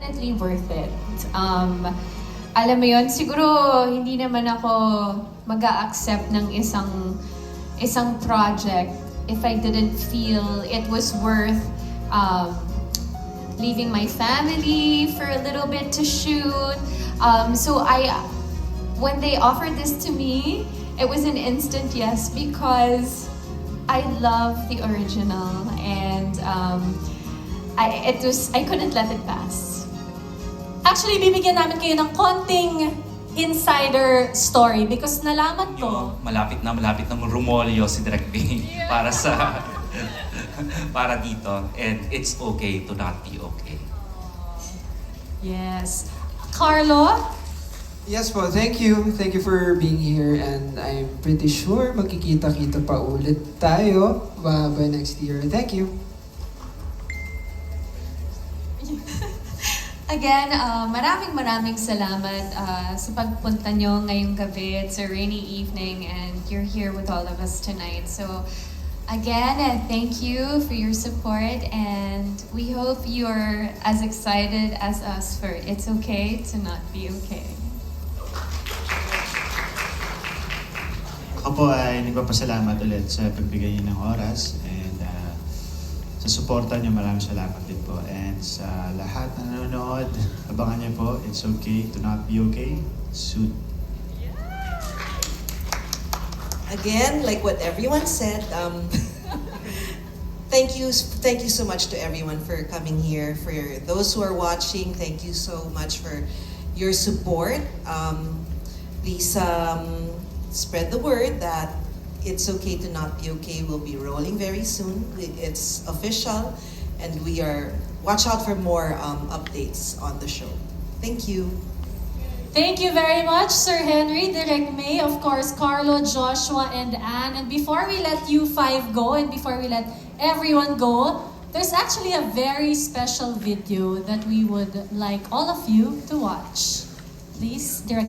definitely worth it. Alam mo yon, siguro hindi naman ako mag-a-accept ng isang project if I didn't feel it was worth leaving my family for a little bit to shoot. So when they offered this to me, it was an instant yes because I love the original and I couldn't let it pass. Actually, bibigyan namin kayo ng konting insider story because nalaman ko. Yung malapit na rumolyo si Direk B para sa para dito, and it's okay to not be okay. Yes. Carlo? Yes po, thank you. Thank you for being here and I'm pretty sure magkikita-kita pa ulit tayo by next year. Thank you. Again, maraming salamat sa pagpunta nyo ngayong gabi. It's a rainy evening and you're here with all of us tonight. So again, thank you for your support and we hope you're as excited as us for It's Okay to Not Be Okay. Ako po ay nagpapasalamat ulit sa pagbigay niyo ng oras and sa suporta niyo, maraming salamat din po. And sa lahat na nanonood, abangan niyo po, It's Okay to Not Be Okay soon. Again, like what everyone said, thank you so much to everyone for coming here. For those who are watching, thank you so much for your support. Please spread the word that It's Okay to Not Be Okay will be rolling very soon. It's official, and watch out for more updates on the show. Thank you. Thank you very much, Sir Henry, Direk May, of course, Carlo, Joshua, and Anne. And before we let you five go, and before we let everyone go, there's actually a very special video that we would like all of you to watch. Please, Direk.